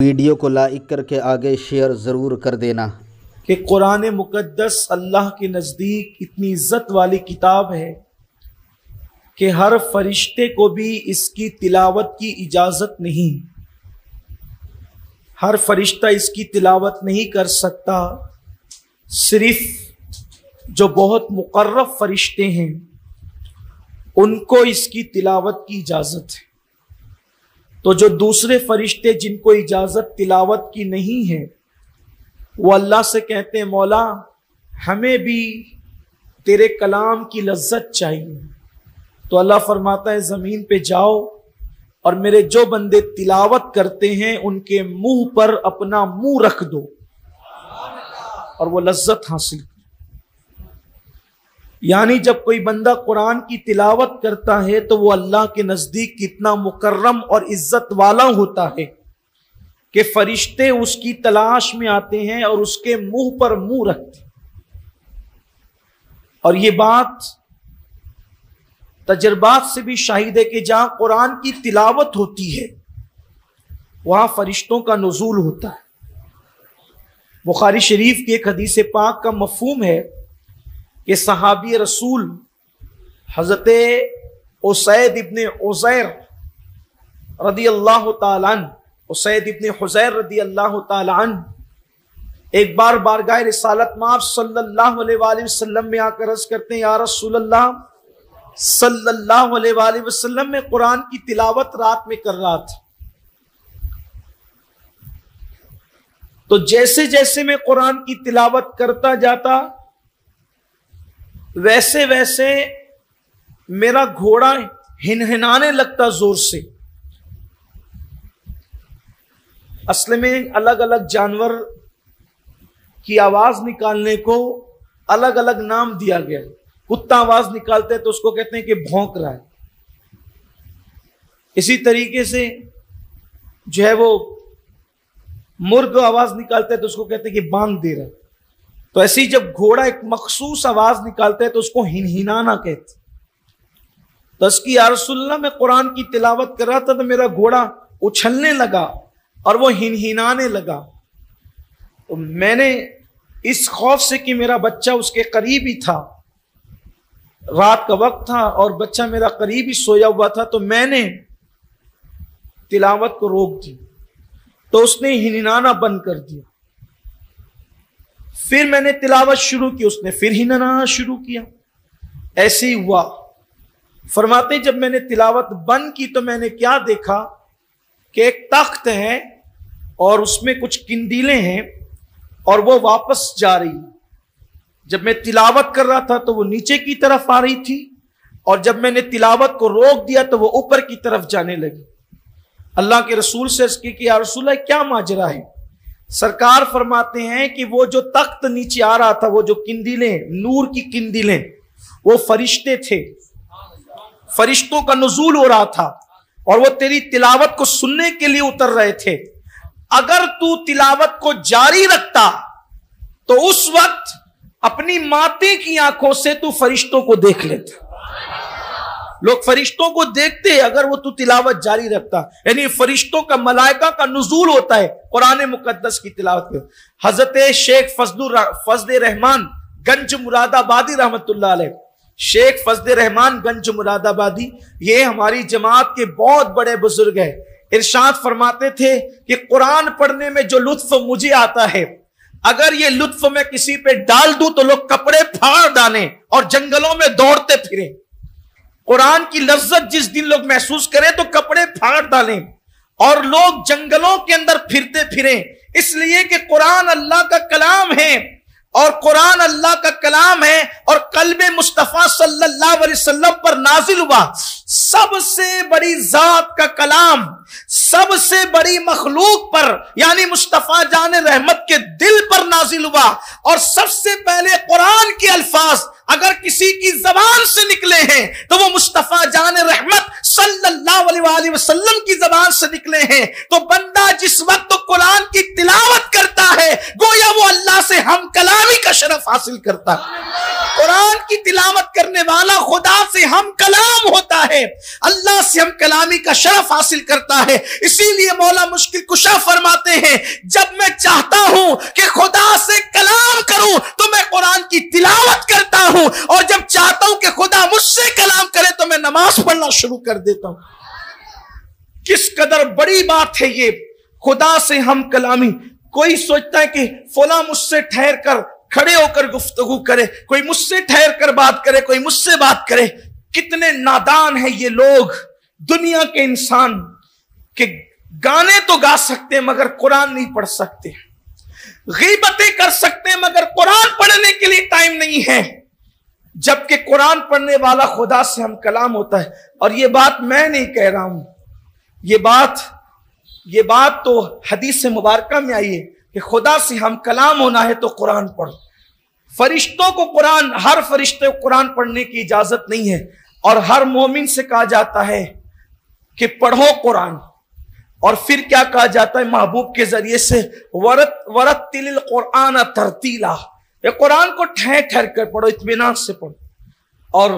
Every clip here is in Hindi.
वीडियो को लाइक करके आगे शेयर ज़रूर कर देना कि कुरान मुक़द्दस अल्लाह के नज़दीक इतनी इज़्ज़त वाली किताब है कि हर फरिश्ते को भी इसकी तिलावत की इजाज़त नहीं, हर फरिश्ता इसकी तिलावत नहीं कर सकता। सिर्फ जो बहुत मुक़र्रब फरिश्ते हैं उनको इसकी तिलावत की इजाज़त है। तो जो दूसरे फरिश्ते जिनको इजाज़त तिलावत की नहीं है वो अल्लाह से कहते हैं मौला हमें भी तेरे कलाम की लज्जत चाहिए। तो अल्लाह फरमाता है ज़मीन पे जाओ और मेरे जो बंदे तिलावत करते हैं उनके मुंह पर अपना मुंह रख दो और वो लज्जत हासिल करो। यानी जब कोई बंदा कुरान की तिलावत करता है तो वो अल्लाह के नजदीक कितना मुकर्रम और इज्जत वाला होता है कि फरिश्ते उसकी तलाश में आते हैं और उसके मुंह पर मुंह रखते हैं। और ये बात तजर्बात से भी शाहिद है कि जहां कुरान की तिलावत होती है वहां फरिश्तों का नुज़ूल होता है। बुखारी शरीफ की एक हदीस पाक का मफ़हूम है कि सहाबी रसूल हज़रत उसैद इब्न उज़ैर रदी अल्लाह तआला अन्हु, उसैद इब्न हुज़ैर रदी अल्लाह तआला अन्हु एक बार बारगाह रिसालत में आप सल्लल्लाहु अलैहि वसल्लम में आकर अर्ज़ करते हैं या रसूल अल्लाह सल्लल्लाहु अलैहि वसल्लम में कुरान की तिलावत रात में कर रहा था। तो जैसे जैसे मैं कुरान की तिलावत करता जाता वैसे वैसे मेरा घोड़ा हिनहिनाने लगता जोर से। असल में अलग अलग जानवर की आवाज निकालने को अलग अलग नाम दिया गया है। कुत्ता आवाज निकालते हैं तो उसको कहते हैं कि भौंक रहा है। इसी तरीके से जो है वो मुर्ग आवाज निकालते हैं तो उसको कहते हैं कि बांग दे रहा है। तो ऐसी जब घोड़ा एक मखसूस आवाज निकालता है तो उसको हिनहिनाना कहते। तो उसकी या रसूलल्लाह मैं कुरान की तिलावत कर रहा था तो मेरा घोड़ा उछलने लगा और वो हिनहिनाने लगा। तो मैंने इस खौफ से कि मेरा बच्चा उसके करीब ही था, रात का वक्त था और बच्चा मेरा करीब ही सोया हुआ था, तो मैंने तिलावत को रोक दी तो उसने हिनहिनाना बंद कर दिया। फिर मैंने तिलावत शुरू की, उसने फिर हिनहिनाना शुरू किया। ऐसे ही हुआ। फरमाते जब मैंने तिलावत बंद की तो मैंने क्या देखा कि एक तख्त है और उसमें कुछ किंदीलें हैं और वो वापस जा रही। जब मैं तिलावत कर रहा था तो वो नीचे की तरफ आ रही थी और जब मैंने तिलावत को रोक दिया तो वो ऊपर की तरफ जाने लगी। अल्लाह के रसूल से अर्ज़ की कि या रसूल अल्लाह क्या माजरा है। सरकार फरमाते हैं कि वो जो तख्त नीचे आ रहा था, वो जो किंदीलें, नूर की किंदीलें, वो फरिश्ते थे, फरिश्तों का नुज़ूल हो रहा था और वो तेरी तिलावत को सुनने के लिए उतर रहे थे। अगर तू तिलावत को जारी रखता तो उस वक्त अपनी माते की आंखों से तू फरिश्तों को देख लेता। लोग फरिश्तों को देखते अगर वो तू तिलावत जारी रखता। यानी फरिश्तों का, मलाइका का नुज़ूल होता है कुरान मुक़द्दस की तिलावत में। हजरत शेख फजल रहमान गंज मुरादाबादी रहमतुल्लाह अलैह, शेख फजल रहमान गंज मुरादाबादी, ये हमारी जमात के बहुत बड़े बुजुर्ग हैं। इरशाद फरमाते थे कि कुरान पढ़ने में जो लुत्फ मुझे आता है, अगर ये लुत्फ मैं किसी पे डाल दूं तो लोग कपड़े फाड़ डालें और जंगलों में दौड़ते फिरें। कुरान की लज्जत जिस दिन लोग महसूस करें तो कपड़े फाड़ डालें और लोग जंगलों के अंदर फिरते फिरें, इसलिए कि कुरान अल्लाह का कलाम है और कुरान अल्लाह का कलाम है और कल्बे मुस्तफा सल्लल्लाहु अलैहि वसल्लम पर नाजिल हुआ। सबसे बड़ी जात का कलाम सबसे बड़ी मखलूक पर यानी मुस्तफा जान रहमत के दिल पर नाजिल हुआ और सबसे पहले कुरान के अल्फाज अगर किसी की जबान से निकले हैं तो वो मुस्तफा जान रहमत सल्लल्लाहु अलैहि वसल्लम की जबान से निकले हैं। तो बंदा जिस वक्त तो कुरान की तिलावत करता है गोया वो अल्लाह से हम कलामी का शरफ हासिल करता है। कुरान की तिलावत के करने वाला खुदा से हम कलाम होता है, अल्लाह से हम कलामी का शरफ हासिल करता है। इसीलिए मौला मुश्किल कुशा फरमाते हैं, जब मैं चाहता हूं कि खुदा से कलाम करूं तो मैं कुरान की तिलावत करता हूं, और जब चाहता हूं कि खुदा मुझसे कलाम करे तो मैं नमाज पढ़ना शुरू कर देता हूं। किस कदर बड़ी बात है ये, खुदा से हम कलामी। कोई सोचता है कि फला मुझसे ठहर कर खड़े होकर गुफ्तगू करे, कोई मुझसे ठहर कर बात करे, कोई मुझसे बात करे। कितने नादान है ये लोग, दुनिया के इंसान के गाने तो गा सकते हैं मगर कुरान नहीं पढ़ सकते, गीबतें कर सकते हैं मगर कुरान पढ़ने के लिए टाइम नहीं है, जबकि कुरान पढ़ने वाला खुदा से हम कलाम होता है। और ये बात मैं नहीं कह रहा हूं, ये बात तो हदीस मुबारका में आई है कि खुदा से हम कलाम होना है तो कुरान पढ़ो। फरिश्तों को कुरान, हर फरिश्ते को कुरान पढ़ने की इजाजत नहीं है, और हर मोमिन से कहा जाता है कि पढ़ो कुरान। और फिर क्या कहा जाता है महबूब के जरिए से, वरत्तिलिल कुरान तरतीला, ये कुरान को ठहर ठहर कर पढ़ो, इत्मीनान से पढ़ो। और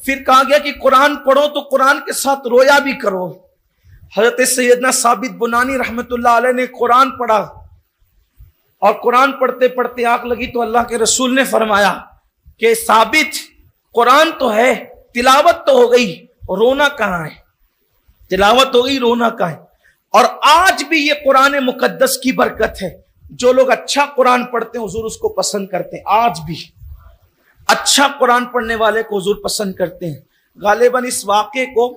फिर कहा गया कि कुरान पढ़ो तो कुरान के साथ रोया भी करो। हजरत सैयदना साबित बुनानी रहमतुल्लाह अलैह ने कुरान पढ़ा, और कुरान पढ़ते पढ़ते आंख लगी तो अल्लाह के रसूल ने फरमाया कि साबित, कुरान तो है, तिलावत तो हो गई, रोना कहां है? तिलावत हो गई, रोना कहां है? और आज भी ये कुरान मुकद्दस की बरकत है, जो लोग अच्छा कुरान पढ़ते हैं हुजूर उसको पसंद करते हैं। आज भी अच्छा कुरान पढ़ने वाले को हुजूर पसंद करते हैं। गालिबन इस वाक़े को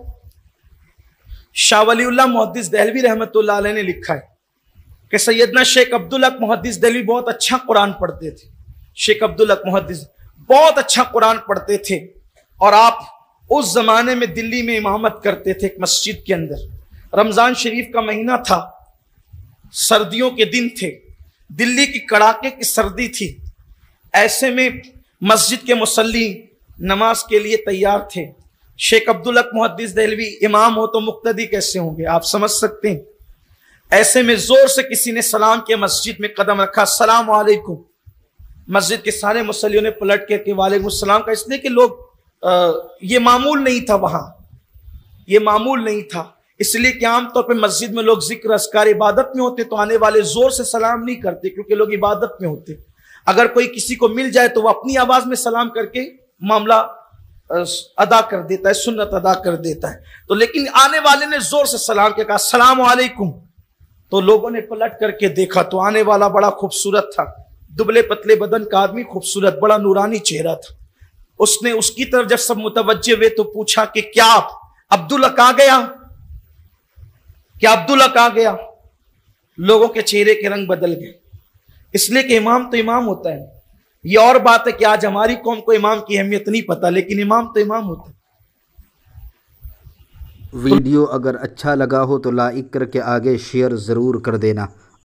शाह वलीउल्लाह मुहद्दिस देहलवी रहमतुल्लाह अलैह ने लिखा है कि सैयदना शेख अब्दुल हक मुहद्दिस देहलवी बहुत अच्छा कुरान पढ़ते थे। शेख अब्दुल हक मुहद्दिस बहुत अच्छा कुरान पढ़ते थे, और आप उस जमाने में दिल्ली में इमामत करते थे एक मस्जिद के अंदर। रमजान शरीफ का महीना था, सर्दियों के दिन थे, दिल्ली की कड़ाके की सर्दी थी। ऐसे में मस्जिद के मुसल्ली नमाज के लिए तैयार थे। शेख अब्दुल हक मुहद्दिस देहलवी इमाम हो तो मुक्तदी कैसे होंगे, आप समझ सकते हैं। ऐसे में जोर से किसी ने सलाम किया, मस्जिद में कदम रखा, अस्सलाम वालेकुम। मस्जिद के सारे मुसल्लियों ने पलट के वालेकुम सलाम का, इसलिए कि लोग ये मामूल नहीं था, वहां ये मामूल नहीं था, इसलिए कि आमतौर पर मस्जिद में लोग जिक्र अस्कार इबादत में होते तो आने वाले जोर से सलाम नहीं करते, क्योंकि लोग इबादत में होते। अगर कोई किसी को मिल जाए तो वह अपनी आवाज में सलाम करके मामला अदा कर देता है, सुन्नत अदा कर देता है। तो लेकिन आने वाले ने जोर से सलाम किया, कहा अस्सलाम वालेकुम। तो लोगों ने पलट करके देखा तो आने वाला बड़ा खूबसूरत था, दुबले पतले बदन का आदमी, खूबसूरत, बड़ा नूरानी चेहरा था। उसने उसकी तरफ जब सब मुतवज्जे हुए तो पूछा कि क्या अब्दुल हक आ गया, क्या अब्दुल हक आ गया? लोगों के चेहरे के रंग बदल गए, इसलिए कि इमाम तो इमाम होता है। ये और बात है कि आज हमारी कौम को इमाम की अहमियत नहीं पता, लेकिन इमाम तो इमाम होता है। वीडियो अगर अच्छा लगा हो तो लाइक करके आगे शेयर ज़रूर कर देना।